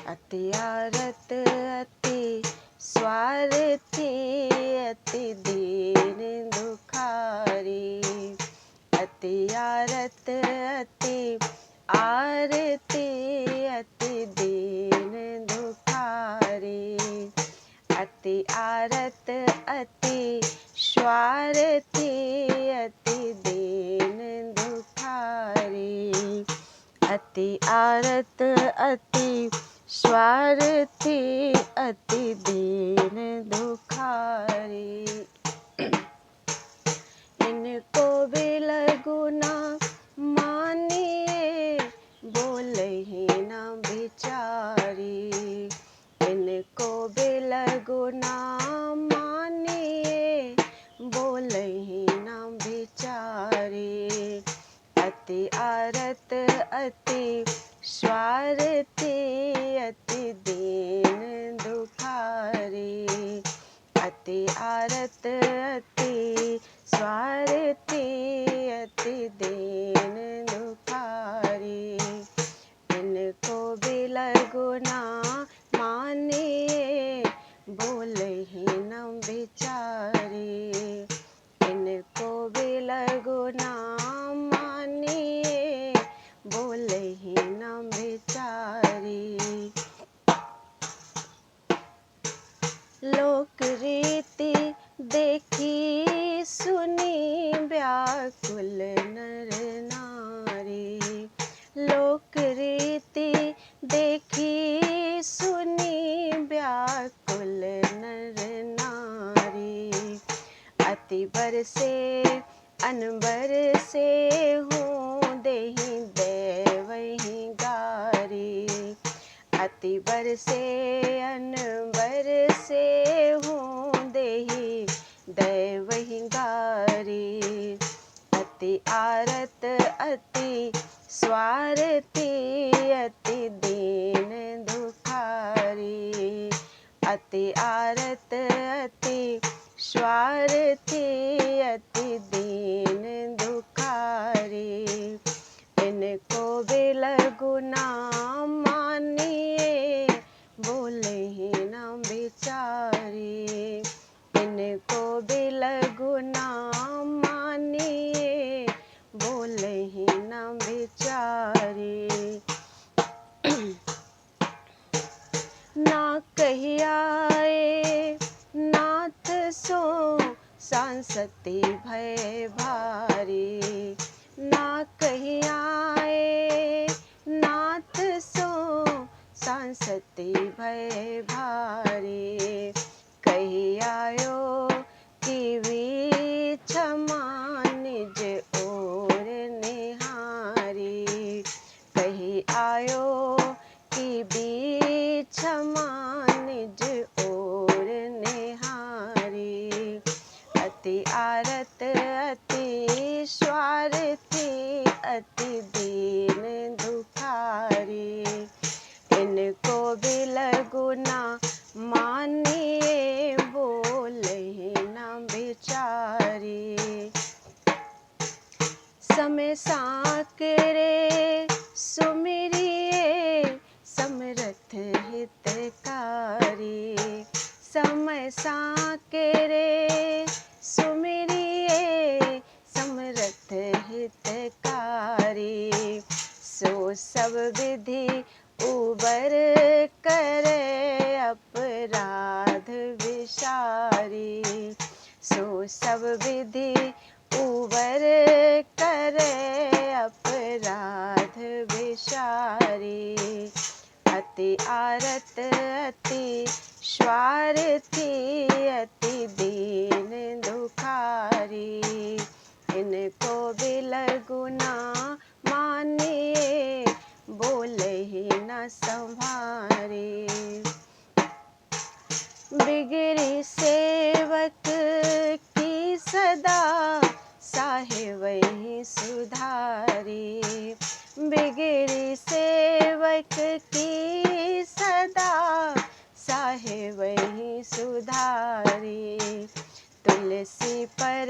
अति आरत अति स्वार्थी, अति दीन दुखारी। अति आरत अति आरती, अति दीन दुखारी। अति आरत अति स्वार्थी, अति दीन दुखारी। अति आरत अति स्वार्थी, अति दीन दुखारी। इनको बिलगुना मानिए, बोलहि न बिचारी। इनको बिलगुना मानिए, बोलहि न बिचारी। अति आरत अति स्वार्थी, अति दीन दुखारी। अति आरत अति स्वार्थी, अति दीन दुखारी। इनको बिलगुना मानिए, बोलहि न बिचारी। इनको बिलगुना मानिए, बोलहि न बिचारी। लोक रीति देखी सुनी, व्याकुल नर नारी। लोक रीति देखी सुनी, व्याकुल नर नारी। अति बरसे अनबर से हूँ, देहि देवहि गारी। अति बरसे अनबर से हूँ, देहि देवहि गारी। अति आरत अति स्वार्थी, अति दीन दुखारी। अति आरत अति स्वार्थी, अति दीन दुखारी। इनको बिलगुना मानिए, बोलहि न बिचारी। इनको बिलगुना मानिए, बोलहि न बिचारी। ना कही आए नाथ सो, सांसति भय भारी। ना कही आए नाथ सो, सांसति भय भारी। कही आयो कि भी क्षमा निज ओर निहारी। कही आयो कि भी क्षमा निज ओर निहारी। अति आरत अति स्वार्थी, अति दीन दुखारी। इनको बिलगुना मानिए, बोलहि न बिचारी। समय साकरे सुमिरिए, समरथ हितकारी। समय साकरे सुमिरिए, समरथ हितकारी। सो सब विधि उबर करे, अपराध विसारी। सो सब विधि उबर करे, अपराध विसारी। अति आरत अति स्वार्थी, अति दीन दुखारी। इनको बिलगुना मानिए, बोलहि न संभारी। बिगड़ी सेवक की सदा, साहेबहि सुधारी। बिगड़ी सेवक की सदा, साहेबहि सुधारी। तुलसी पर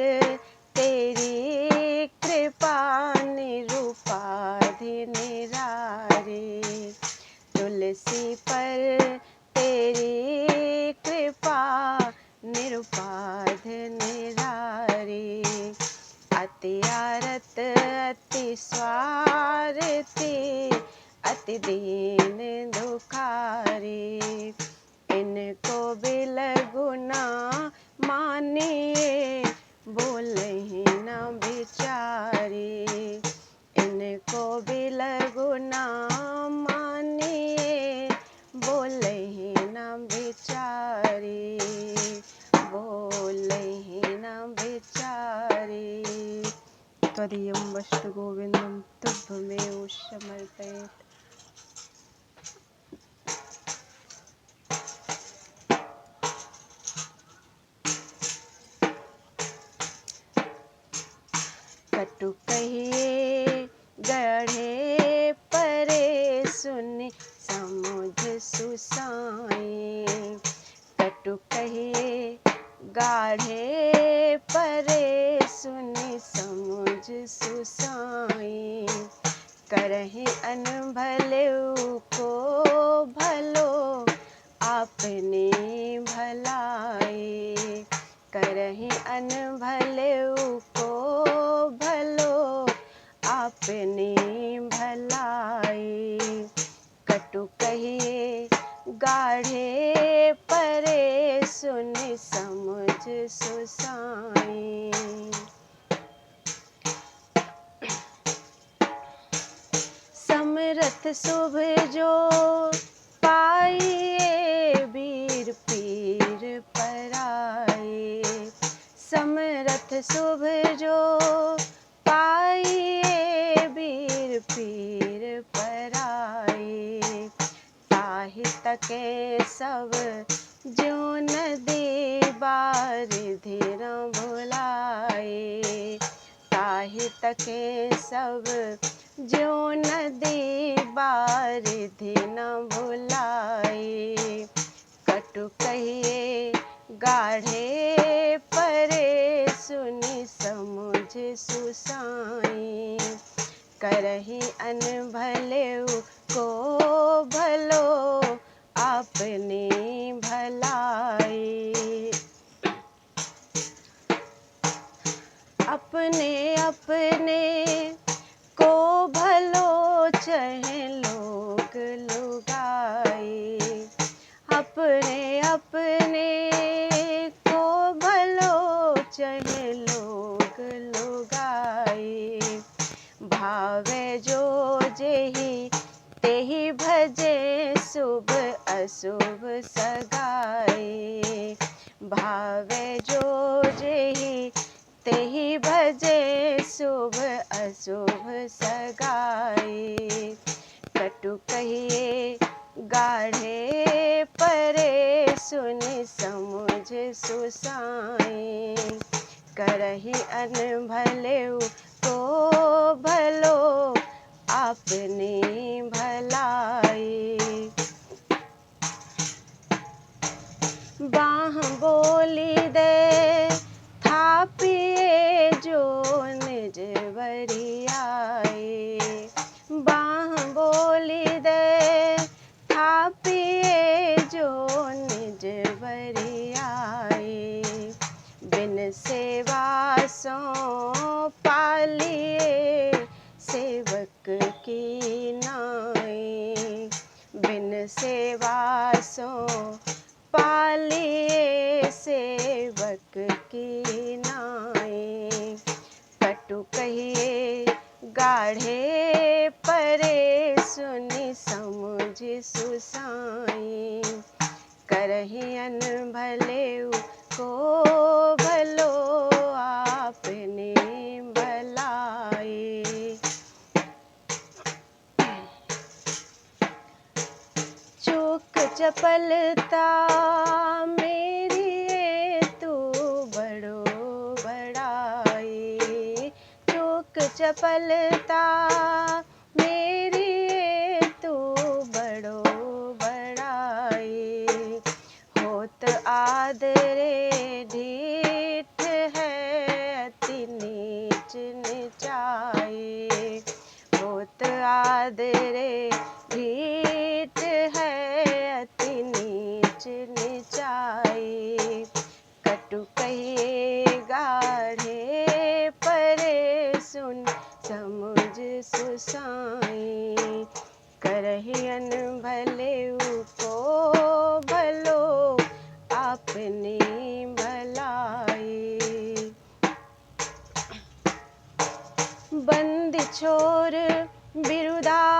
तेरी कृपा, निरूपाधि निरारी। तुलसी पर तेरी कृपा निरुपाध निरारी। अति आरत अति स्वार्थी अति दीन दुखारी। इनको बिलगुना मानिए बोलहि न बिचारी। इनको बिलगुना मानिए बोलहि न बिचारी। बोलहि न बिचारी। त्वदीयं वस्तु गोविन्दं तुभ्यमेव समर्पयेत्। कटु कहिए गढ़े परे सुनि समुझ सुसाई। कटु कहिए गाढ़े परे सुनि समुझ सुसाई। करहि अनभलेउ को भलो आपने भलाई। करहि अनभलेउ को भलो आपने भलाई। कटु कहिए गाढ़े परे सुनि समुझ सुसाई। समरथ शुभ जो पाइए वीर पीर पराए। समरथ शुभ जो पाइए वीर पीर पराए। ताहि तके सब जो नदी बारिधि न भुलाए। ताहि तके सब जो नदी बारिधि न भुलाए। कटु कहिए गाढ़े परे सुनि समुझ सुसाई। करहि अनभलेउ को भलो आपने भलाई। अपने अपने को भलो चाहे लोग लुगाए। अपने अपने को भलो चाहे लोग लुगाए। भावे जो जेहि तेहि भजे शुभ अशुभ सगाए। भावे जो जेहि तेहि भजे शुभ अशुभ सगाए। कटु कहिए गाढ़े परे सुनि समुझ सुसाई। करहि अनभलेउ को भलो आपने भलाई। बाँह बोली दे थापिए जो निज बरियाए। बाँह बोली दे थापिए जो निज बरियाए। बिन सेवा सो पालिए सेवक की नाई। बिन सेवा सो पालिए सेवक की नाई। कटु कहिए गाढ़े परे सुनि समुझ सुसाई। करहि अनभलेउ को भलो आपने भलाई। चूक चपलता मेरी तू बड़ो बड़ाई। चूक चपलता मेरी तू बड़ो बड़ाई। होत आदरे ढीठ है अति नीच निचाई। होत आदरे ढीठ है साईं, करहियन भले को भलो आपने भलाई। बंदी छोर बिरुदावली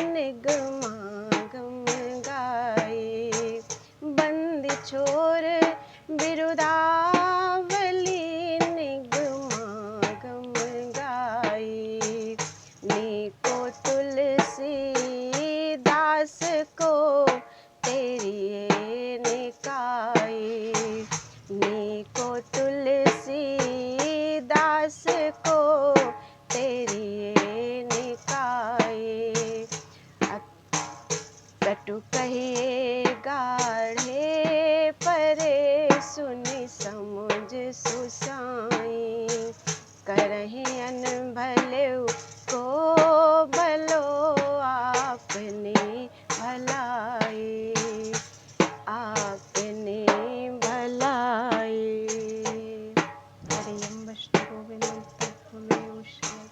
निगमागम गाए, बंदी छोर बिरुदावली निगमागम गाए। नीको तुलसी दास को तेरी निकाय, नीको तुलसी दास को तेरी निकाय। कटु कहिए गाढ़े परे सुनि समुझ सुसाई, करहियन भले को भलो आपने भलाई, आपने भलाई। हरि ओम विष्णु गोविंदम तत्त्वमयो शिवम।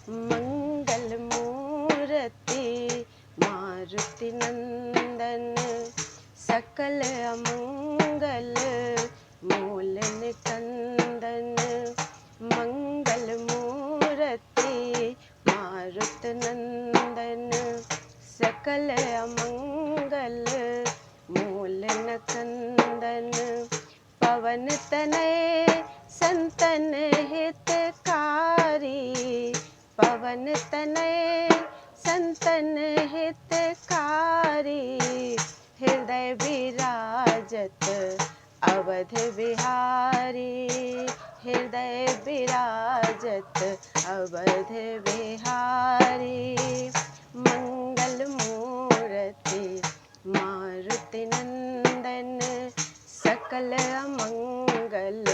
मंगल मूर्ति मारुति नंदन, सकल अमंगल मूल निकंदन। मंगल मूर्ति मारुति नंदन, सकल अमंगल मूल निकंदन। पवन तनय संतन हितकारी, पवन तनय संतन हितकारी। हृदय विराजत अवध बिहारी, हृदय विराजत अवध बिहारी। मंगल मूर्ति मारुति नंदन, सकल अमंगल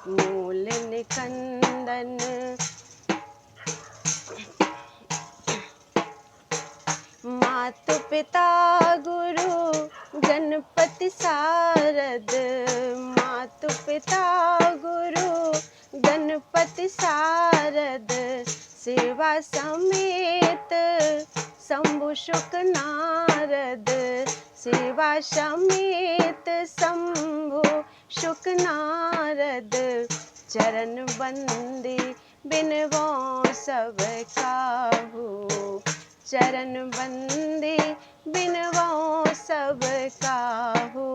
मूल निकंदन। मातु पिता गुरु गणपति सारद, मातु पिता गुरु गणपति सारद। सेवा समेत शंभु शुक नारद, सेवा समेत शंभु शुक नारद। चरण बंदी बिनवो सब काहू, चरण बंदी बिनवो सब काहू।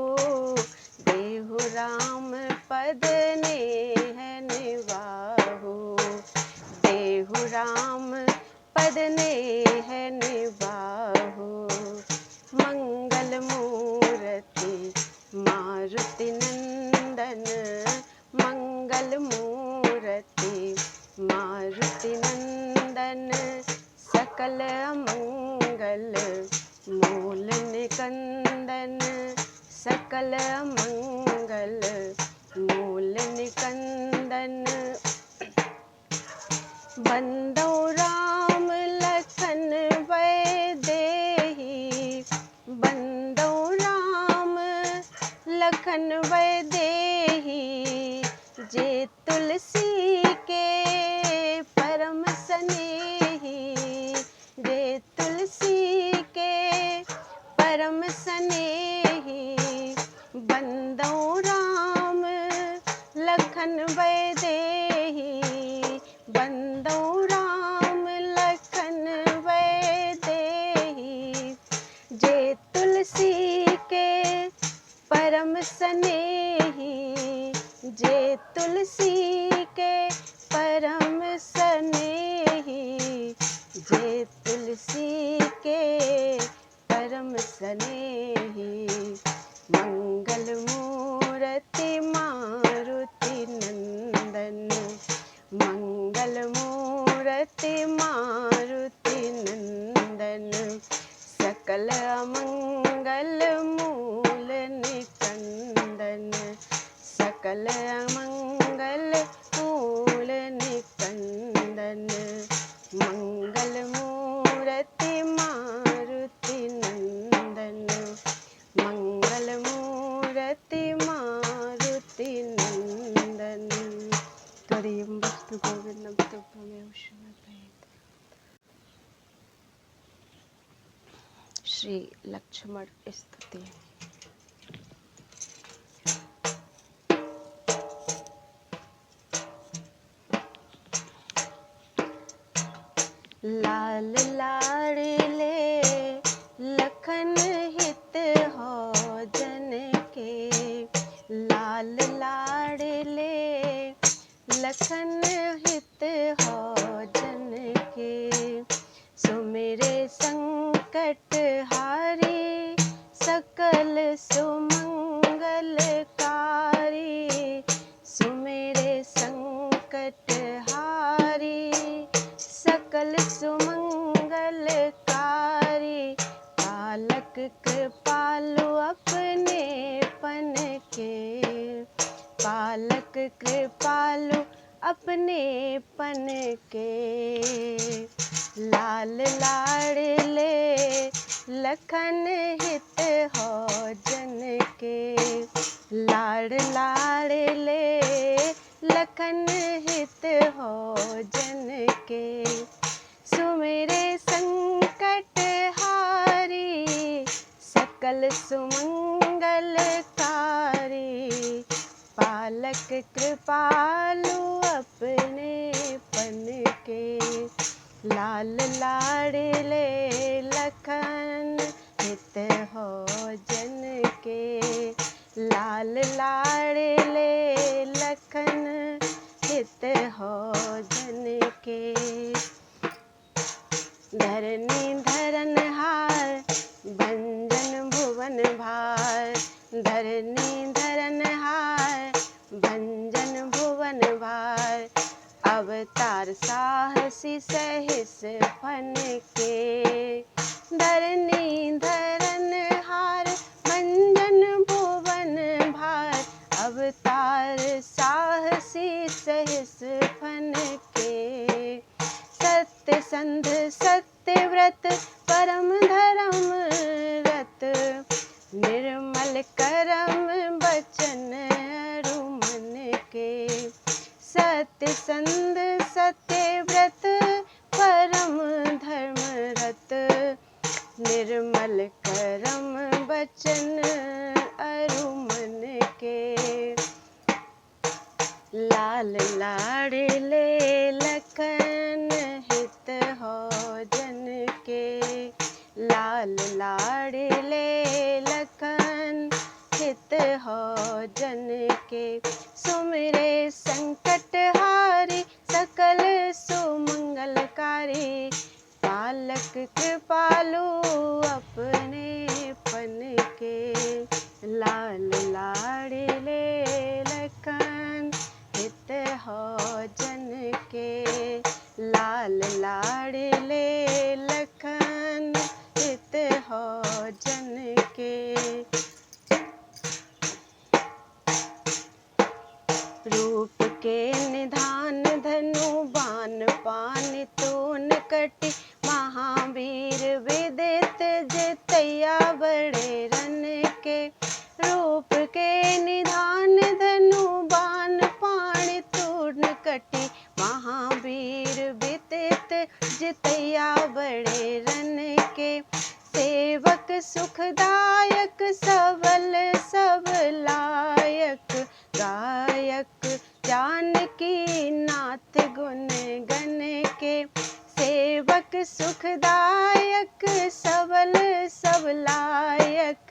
देहु राम पद नेह निवाहु, देहु राम पद नेह निवाहु। मंगल मूर्ति मारुति नंदन, मंगल मूर्ति मारुति नंदन। सकल अमंगल मूल निकंदन, सकल अमंगल मूल निकंदन। बंदो राम लखन वैदेही, बंदो राम लखन वैदेही। जे तुलसी के परम स्नेही, जे तुलसी के परम स्नेही। बंदो राम लखन वैदेही, बंदो राम लखन वैदेही। जे तुलसी के परम स्नेही, जे तुलसी के परम स्नेही। जे तुलसी के परम स्नेही। मंगल मूर्ति मारुति नंदन, मंगल मूर्ति मारुति नंदन। सकल अमंगल मूल निकंदन, सकल अमंगल मूल निकंदन। मंगल मूर्ति मारुति नंदन। लक्ष्मण स्तुति। लाल लाड़ले लखन हित हो जन के, लाल लाड़ले लखन हित हो जन के। सुमिरे संकट हारी सकल सुमंगलकारी, सुमिरे संकट हारी सकल सुमंगलकारी। पालक कृपालु अपने पन के, पालक कृपालु अपने पन के। लाल लाड़ले लखन हित हो जन के, लाड़ लाड़ले लखन हित हो जन के। सुमिरे संकट हारी सकल सुमंगलकारी। पालक कृपालु अपने पन के। लाल लाड़ले लखन हित हो जन के, लाल लाड़ले लखन हित हो जन के। धरनी धरन हार भंजन भुवन भार, धरनी धरन हार भंजन भुवन भार। अवतार साहसी सहिस फन के, धरनी धरन हार भंजन भुवन भार। अवतार साहसी सहिस फन के। सत्य संध सत्य व्रत परम धर्म रत, निर्मल करम बचन अरु मन के। सत्य संध सत्य व्रत परम धर्म रत, निर्मल करम बचन अरु मन के। लाल लाड़ले लखन हित हो जन के, लाल लाड़ले लखन हित हो जन के। सुमिरे संकट हारी सकल सुमंगलकारी। पालक कृपालु अपने पन के। लाल लाड़ले लखन हित हो जन के, लाल लाड़ले लखन हित हो जन के। रूप के निधान धनु बान पान तून कटी। महावीर विदित जितैया बड़े रन के। रूप के निधान धनु बान पान तून कटी। महावीर विदित जितैया बड़े रन के। सेवक सुखदायक सबल सब लायक। गायक जानकी नाथ गुण गण के। सेवक सुखदायक सबल सब लायक।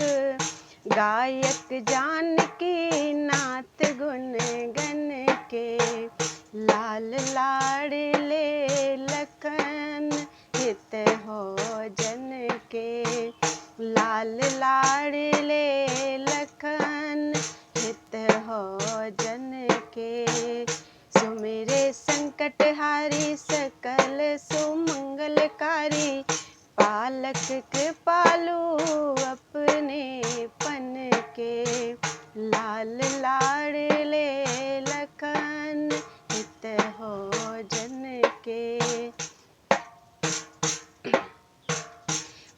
गायक जानकी नाथ गुण गण के। लाल लाड़ले लखन हित हो जन के, लाल लाड़ले लखन हित हो जन के। सुमिरे संकट हारी सकल सुमंगलकारी। पालक कृपालु अपने पन के। लाल लाड़ले लखन हित हो जन के।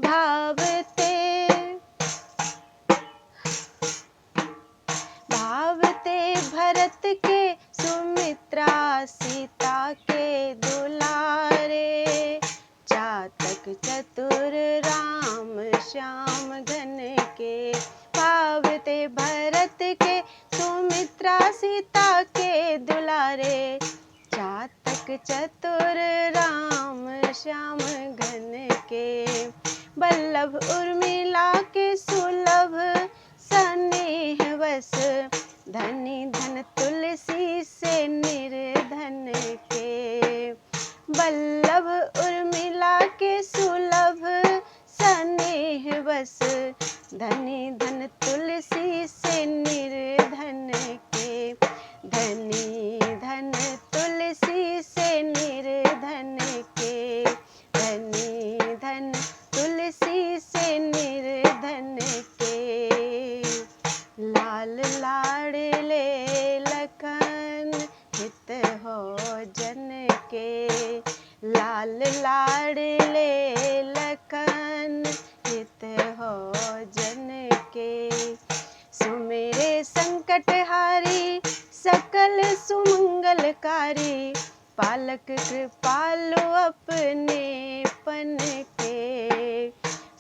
भावते भरत के सुमित्रा सीता के दुलारे। चातक चतुर राम श्याम घन ते भरत के सुमित्रा सीता के दुलारे, चातक चतुर राम श्याम घन के, बल्लभ उर्मिला के सुलभ स्नेह वश, धनी धन तुलसी से निर्धन के, बल्लभ उर्मिला के सुलभ स्नेह वश, धनी धन तुलसी से निर्धन के, धनी धन तुलसी से निर्धन के, धनी धन तुलसी से निर्धन के, लाल लाडले लखन हित हो जन के, लाल लाडले लखन हित हो जन के, सुमेरे संकट हारी सकल सुमंगलकारी, पालक कृपालु अपने पन के,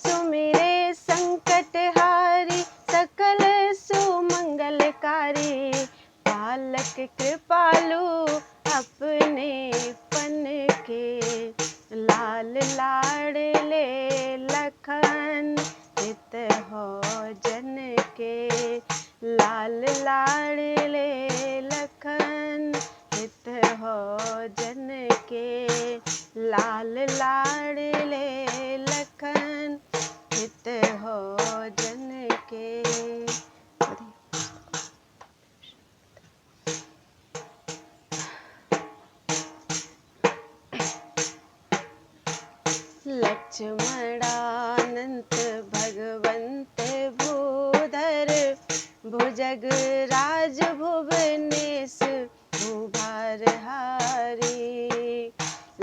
सुमेरे संकट हारी सकल सुमंगलकारी, पालक कृपालु अपने पन के, लाल लाडले लखन हित हो जन के, लाल लाडले लखन हित हो जन के, लाल लाडले लखन हित हो जन के। लक्ष्मणानंत भगवंत भूधर, भुजग राज भुवनेश भूभार हारी,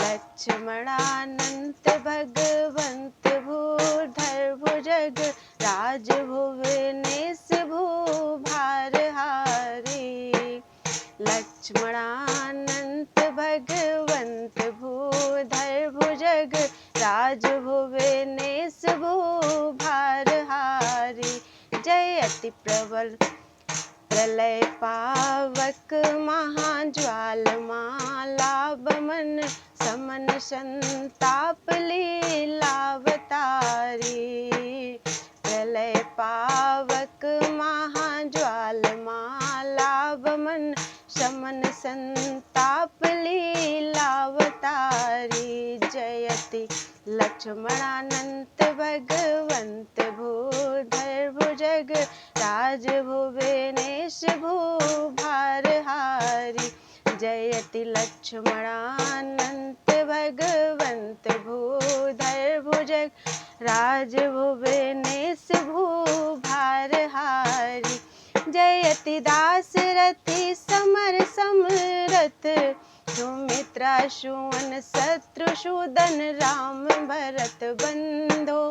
लक्ष्मणानंत भगवंत भूधर, भुजग राज भुवनेश भूभार हारी, लक्ष्मणानंत भगवंत भूधर, भुजग राज भुवनेश भूभार हारी, जयति प्रबल प्रलय पावक महाज्वाल मालाबमन, समन संताप लीलावतारी, प्रलय पावक महाज्वाल मालाबमन, समन संताप लीलावतारी, जयति लक्ष्मणानंत भगवंत भूधर, भुजग राज भुवनेश भूभार हारी, जयति लक्ष्मणानंत भगवंत भूधर, भुजग राज भुवनेश भूभार हारी, जयति दासरथि समर समरथ, सुमित्रा सुवन शत्रुसूदन राम भरत बंधो,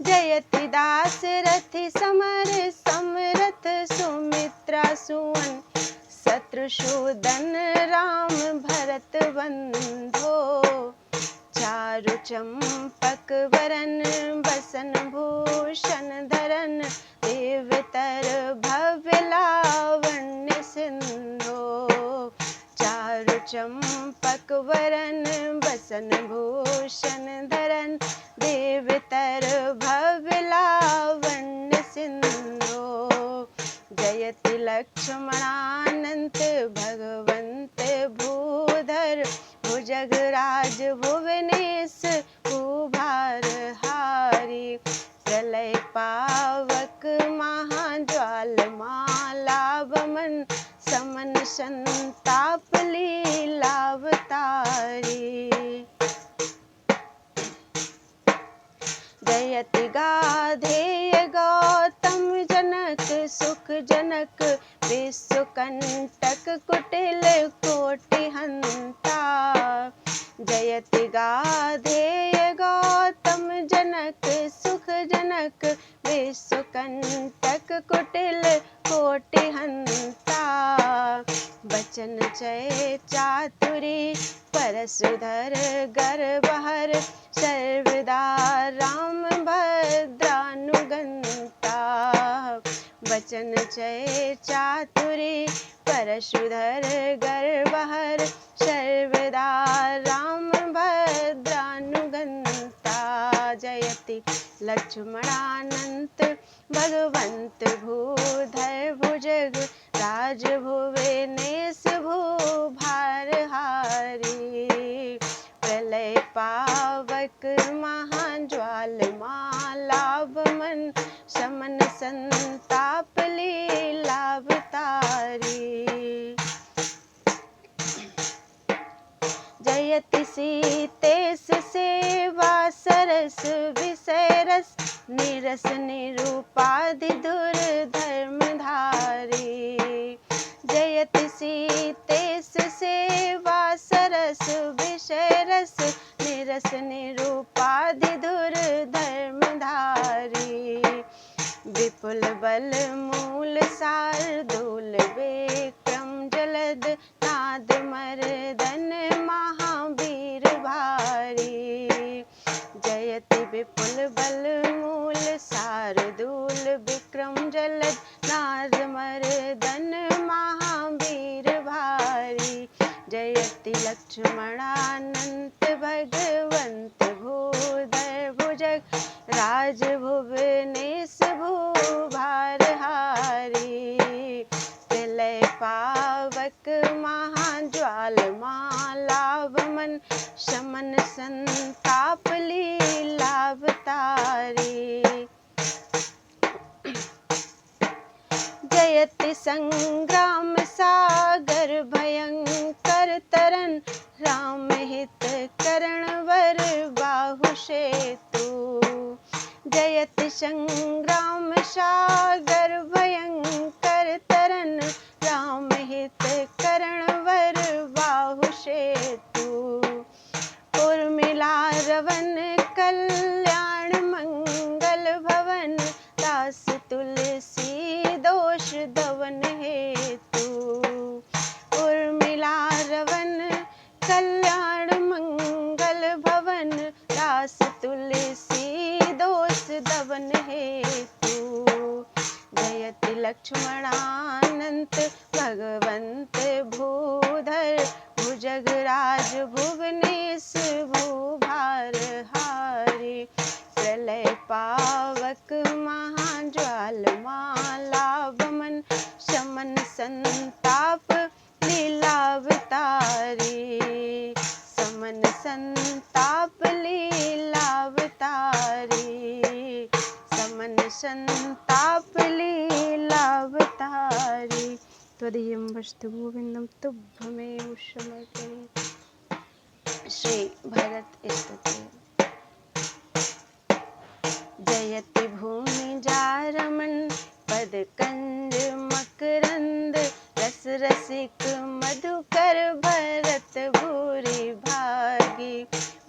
जयति दासरथि समर समरथ, सुमित्रा सुवन शत्रुसूदन राम भरत बंधो, चारु चंपक वरन बसन भूषण धरन, देवतर भव्य लावण्य सिंधो, चारु चंपक वरन बसन भूषण धरन, देवतर भव्य लावण्य सिंधो, जयति लक्ष्मणानंत भगवंत भूधर, भुजग राज भुवनेश भूभार हारी, प्रलय पावक महाज्वाल मालाबमन, समन संताप लीलावतारी, जयति गाधेय गौतम जनक सुख जनक, विश्वकंटक कुटिल कोटि हंता, जयति गाधेय गौतम जनक सुख जनक, विश्वकंटक कुटिल कोटि हंता, बचन चय चातुरी परशुधर गर्भहर सर्वदा राम भद्रानुगंता। बचन चय चातुरी परशुधर गर्भहर सर्वदा राम भद्रानुगंता। जयति लक्ष्मणानंत भगवंत भूधर भुजग राज भुवनेश भूभारहारी। प्रलय पावक महाज्वालमालाभमन शमन संताप लीलावतारी। जयति सीतेश सेवा सरस विषय रस निरस निरूपाधि दुर्धर्मधारी। जयति सीतेश सेवा सरस विषय रस निरस निरूपाधि दुर्धर्मधारी। विपुल बल मूल शार्दूल विक्रम जलद नाद मर्दन महावीर भारी। जयति विपुल बल मूल शार्दूल विक्रम जलद नाद मर्दन महावीर भारी। जयति लक्ष्मणानंत भगवंत भूधर भुजग राज भुवनेश भूभारहारी। प्रलय पावक महाज्वालमालाभमन शमन संताप लीलावतारी। जयति संग्राम सागर भयंकर तरन राम हित करण वर बाहु सेतु। जयति संग्राम सागर भयंकर तरन राम हित करण वर बाहु सेतु। उर्मिला रवन कल्याण मंगल भवन दास तुलसी दोष दवन हेतु। उर्मिला रवन कल्याण मंगल भवन दास तुलसी दोष दवन हेतु। जयति लक्ष्मणानंत भगवंत भूधर भुजग राज भुवनेश भूभारहारी। प्रलय पावक महाज्वालमालाभमन शमन संताप लीलावतारी। समन संताप लीलावतारी। समन संताप लीलावतारी। त्वदीयं वस्तु गोविंदम तुभ्यमेव समर्पयामि। श्री भरत स्तुति। जयति भूमि जारमण पद कंज मकरंद रस रसिक मधुकर भरत भूरि भागी।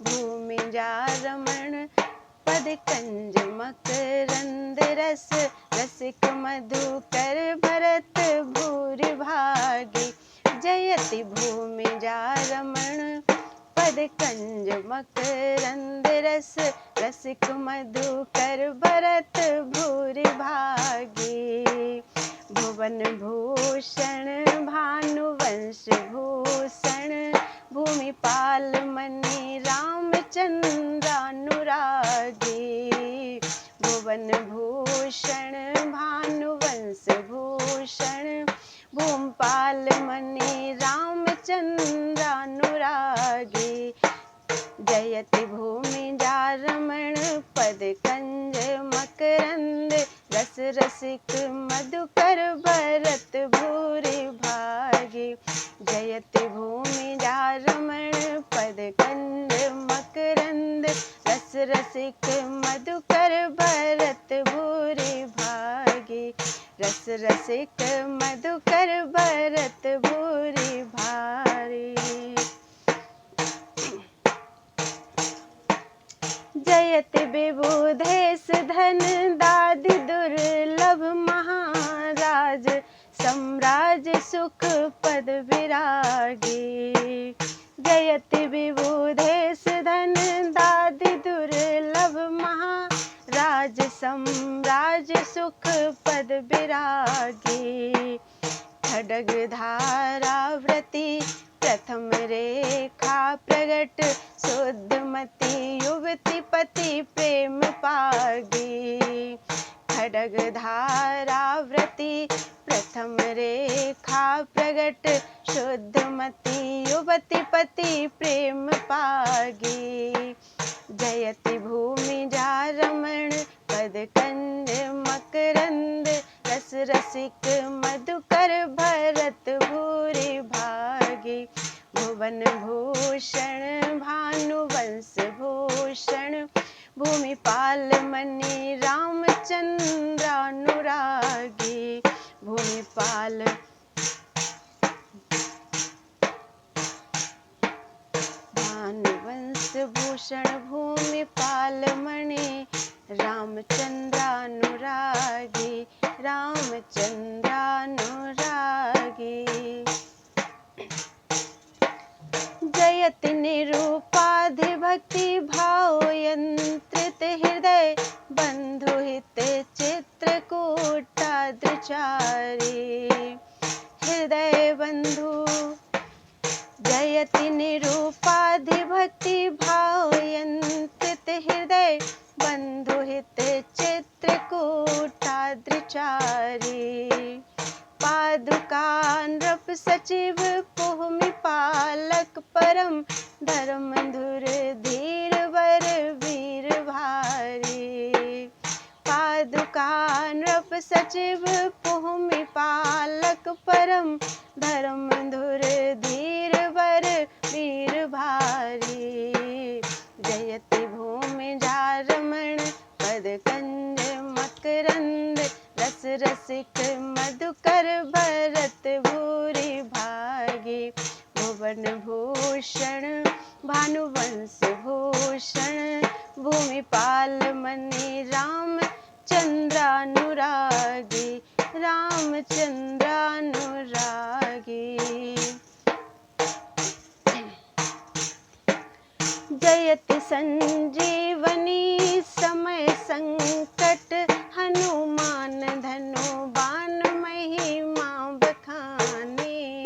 भूमि जारमण पद कंज मकरंद रस रसिक मधुकर भरत भूरि भागी। जयति भूमि जारमण पद कंज मकरंद रस रसिक मधुकर भरत भूरि भागी। भुवन भूषण भानुवंश भूषण भूमिपाल मणि रामचंद्रानुरागी। भुवन भूषण भानुवंश भूषण भूमिपाल मणि रामचंद्रानुरागी। जयति भूमि जारमण पद कंज मकरंद रस रसिक मधुकर भरत भूरि भागी। जयति भूमि जारमण पद कंज मकरंद रस रसिक मधुकर भरत भूरि भागी। रस रसिक मधुकर भरत भूरि भारी। जयति विबुधेश धन दादि दुर्लभ महाराज सम्राज सुख पद विरागी। जयति विबुधेश धन दादि दुर्लभ महाराज सम्राज सुख पद विरागी। खड्ग धारा व्रति प्रथम रेखा प्रगट शुद्धमति युवती पति प्रेम पागी। खड्ग धारा व्रति प्रथम रेखा प्रगट शुद्धमति युवती पति प्रेम पागी। जयति भूमि जा रमण पद कंज मकरंद रस रसिक मधुकर भरत भूरि भागी। भुवन भूषण भानुवंश भूषण भूमिपाल मणि रामचंद्र अनुरागी। भूमिपाल भानुवंश भूषण भूमिपाल मणि रामचंद्र अनुरागी। रामचंद्र अनुरागी। जयति निरूपाधि भक्ति भाव यंत्रित हृदय बंधु हित चित्रकूटाद्रिचारी। हृदय बंधु जयति निरूपाधि भक्ति भाव यंत्रित हृदय बंधु हित चित्रकूटाद्रिचारी। पादुका नृप सचिव पुहमि पालक परम धर्म धुर धीर वर वीर भारी। पादुका नृप सचिव पुहमि पालक परम धर्म धुर धीर वर वीर भारी। जयति भूमि जा रमण पद कंज मकरंद रस रसिक मधुकर भरत भूरि भागी। भुवन भूषण भानुवंश भूषण भूमिपाल मणि रामचंद्र अनुरागी। रामचंद्र अनुरागी। जयति संजीवनी समय संकट हनुमान धनु बाण महिमा बखानी।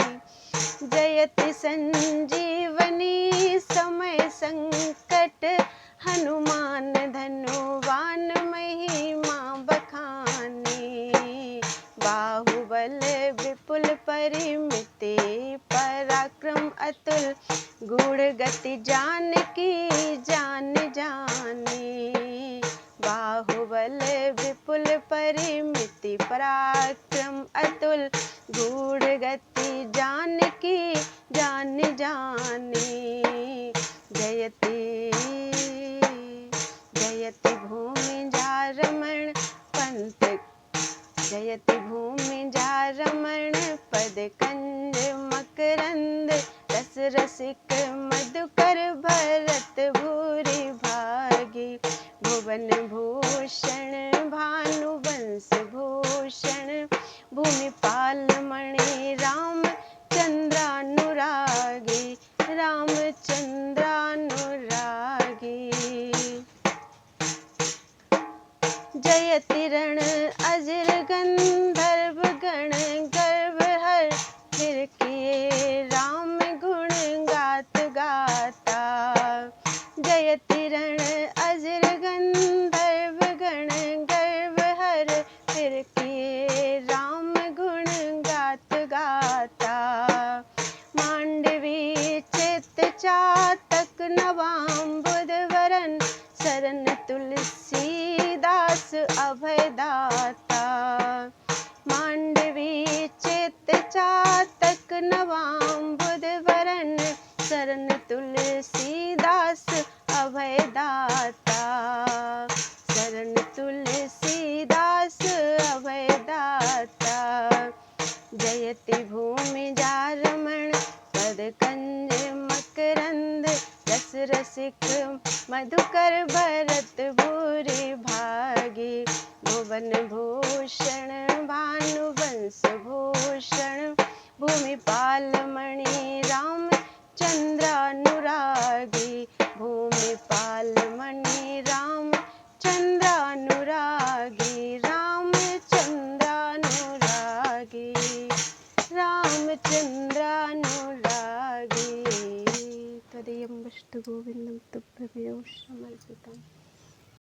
जयति संजीवनी समय संकट हनुमान धनु बाण महिमा बखानी। बाहुबल विपुल परिमिति पराक्रम अतुल गूढ़ गति जानकी जान जानी। बाहुबल विपुल परिमिति पराक्रम अतुल गूढ़ गति जानकी जान जानी। जयति जयति भूमि जा रमण पंथ जयति भूमि जा रमण पद कंज मकरंद रस रसिक मधुकर भरत भूरि भागी। भुवन भूषण भानुवंश भूषण भूमिपाल मणि रामचंद्र अनुरागी। रामचंद्र अनुरागी। जयति रण अजिर गंधर्व गण गर्व हर फिर किए राम गुण गात गाता। जयति रण अजिर गंधर्व गण गर्व हर फिर किए राम गुण गात गाता। मांडवी चित चातक नवाम बुधवरन शरण तुलसीदास अभयदाता। मांडवी चित चातक नवाम बुधवरन शरण तुलसीदास अभयदाता। शरण तुलसीदास अभयदाता। जयति भूमि जा रमण पद कंज मकरंद रस रसिक मधुकर भरत भूरि भागी। भुवन भूषण भानुवंश भूषण पाल मणि रामचंद्रानुरागी, रामचंद्रानुरागी, रामचंद्रानुरागी। तदीयं वस्तु गोविंदं तुभ्यमेव समर्पितम्।